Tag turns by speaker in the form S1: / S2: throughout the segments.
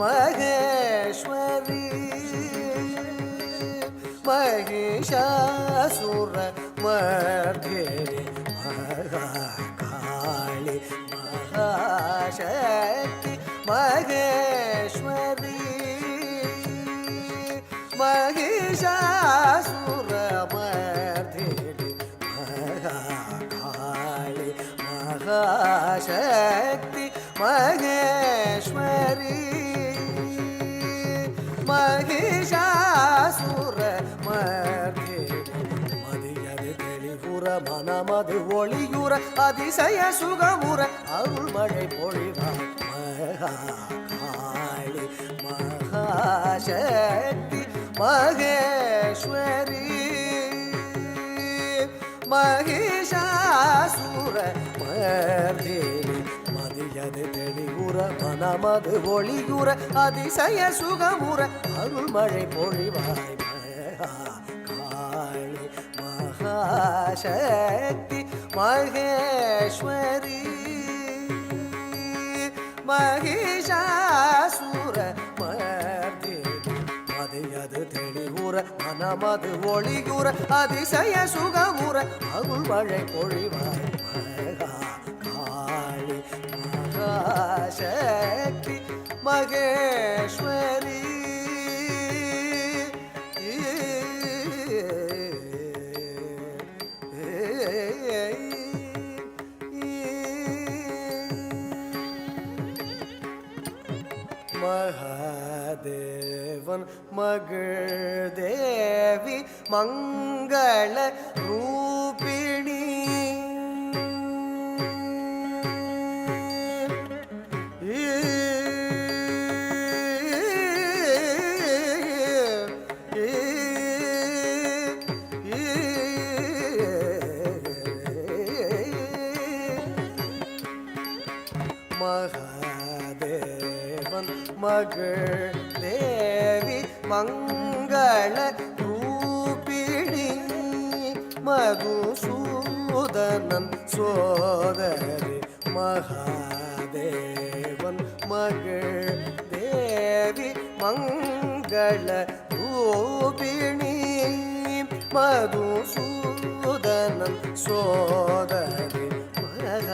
S1: ಮಹೇಶ್ವರಿ ಮಹಿಷಾಸುರ ಮರ್ಧಿನಿ ಮಹಾಕಾಳಿ ಮಹಾಶಕ್ತಿ ಮಹೇಶ್ವರಿ ಮಹಿಷಾಸುರ ಮರ್ಧಿನಿ ಮಹಾಕಾಳಿ ಮಹಾಶಕ್ತಿ ಮಹೇಶ್ವರಿ ಮಹಿಷಾಸುರ ಮರ್ಧಿನಿ ಮದಿಯದೆ தெளிவுற மனமது ஒளியுற அதிசய சுகமுற அருள் மழை பொழிவாய் மகாகாளி மகாசக்தி மகேஸ்வரி மகிஷாசுர மர்தினி மதியது தெளிவுற மனமது ஒளியுற அதிசய சுகமுற அருள் மழை பொழிவாய் மகாகாளி மகாசக்தி மகேஸ்வரி மகிஷாசுர மர்தினி மதியது தெளிவுற மனமது ஒளியுற அதிசய சுகமுற அருள் மழை பொழிவாய் மகாகாளி மகாசக்தி மகேஸ்வரி மகாதேவன் மகள் தேவி மங்கள ரூபிணி மகாதேவன் மகள் தேவி மங்கள ரூபிணி மதுசூதனன் சோதரி மகாதேவன் மகள் தேவி மங்கள ரூபிணி மதுசூதனன் சோதரி மகாதேவன்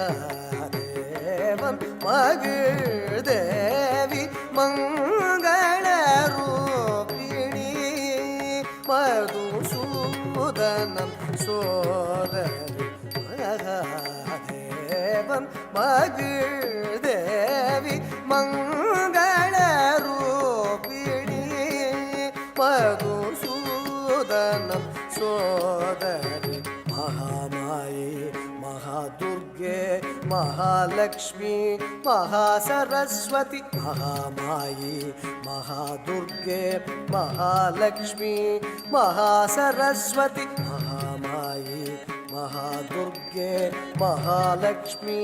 S1: மகள் தேவி மங்கள ரூபிணி மதுசூதனன் சோதரி மகாதேவன் மகள் தேவி மங்கள ரூபிணி மதுசூதனன் சோதரி மகாமாயி மகாதுர்கே மகாலக்ஷ்மி மகாசரஸ்வதி மகாமாயி மகாதுர்கே மகாலக்ஷ்மி மகாசரஸ்வதி மகாமாயி மகாதுர்கே மகாலக்ஷ்மி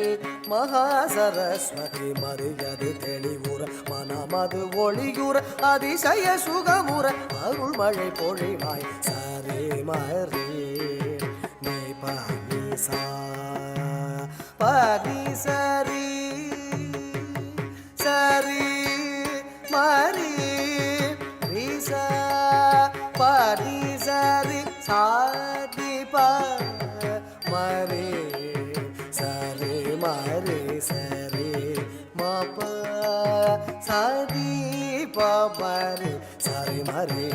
S1: மகாசரஸ்வதி மரியாதை தெளிவுற மனமது ஒளியுற அதிசய சுகமுற அருள் மழை பொழிவாய் சரே மரே மே பானி சா பானி சரி சரி மரி ரிசா பானி சரி சாதி பா மரே சரி மரே சரி மப சாதி பமரே சரி மரே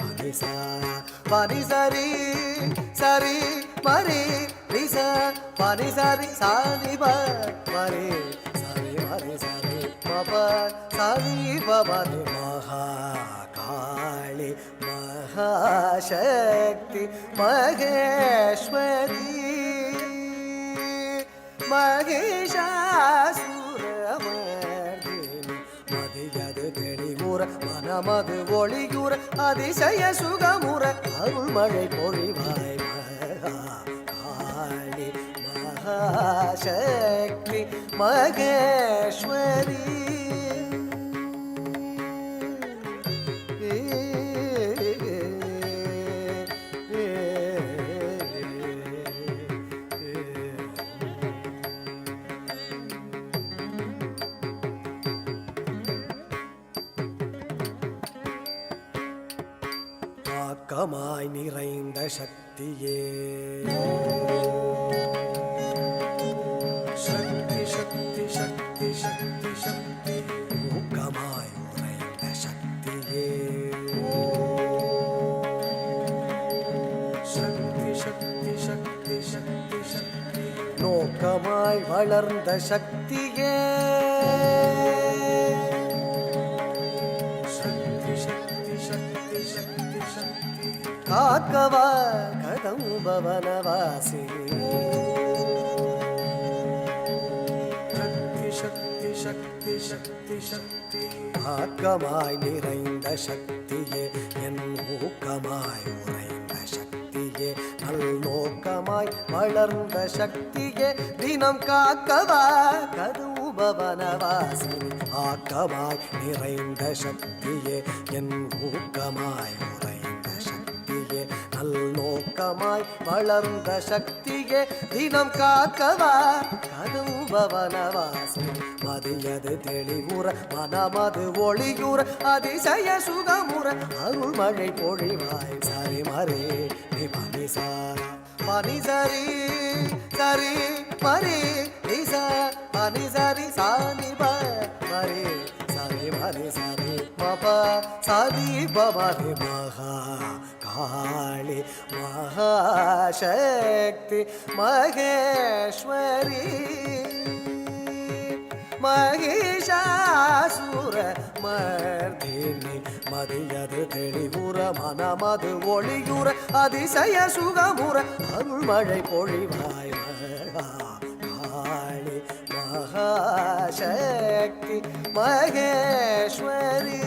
S1: பனி சா பனி சரி சரி மரே ரிசா பனி சரி சாதி ப மரே சரி மரே சரி மப சாதி பமரே மகாகாளி மகாசக்தி மகேஸ்வரி மகிஷாசுரமர்தினி மதியது தெளிவுற மனமது ஒளியுற அதிசய சுகமுற அருள் மழை பொழிவாய் மகாகாளி மகாசக்தி மகேஸ்வரி ஆக்கமாய் நிறைந்த சக்தியே சக்தி சக்தி சக்தி சக்தி சக்தி ஊக்கமாய் உறைந்த சக்தியே சக்தி சக்தி சக்தி சக்தி சக்தி நோக்கமாய் வளர்ந்த சக்தியே சக்தி சக்தி சக்தி சக்தி சக்தி காக்கவா கதம்பவனவாசி சக்தி சக்தி சக்தி சக்தி ஆக்கமாய் நிறைந்த சக்தியே என் ஊக்கமாய் உறைந்த சக்தியே நல்நோக்கமாய் வளர்ந்த சக்தியே தினம் காக்கவா கதம்பவனவாசி ஆக்கமாய் நிறைந்த சக்தியே என் ஊக்கமாய் உறைந்த சக்தியே நல்நோக்கமாய் வளர்ந்த சக்தியே தினம் காக்கவா கதம்பவனவாசி மதியது தெளிவுற மனமது ஒளியுற அதிசய சுகமுற அருள் மழை பொழிவாய் சரி மரே நீ மனிசா மனிசரி சரி மரே நிசா மனிசரி சானி மரே சரி மரே சரி மப சரி பமரி மகா காளி மகாசக்தி மகேஸ்வரி மகிஷாசுர மர்தினி மதியது தெளிவுற மனமது ஒளியுற அதிசய சுகமுற அருள் மழை பொழிவாய் காளி மகாசக்தி மகேஸ்வரி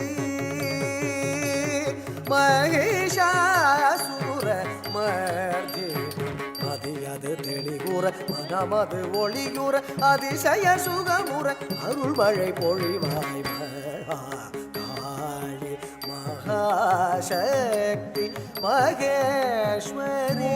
S1: மகிஷாசுர மர்தினி மதியது தெளிவுற மனமது ஒளியுற அதிசய சுகமுற அருள் மழை பொழிவாய் காளி மகாசக்தி மகேஸ்வரி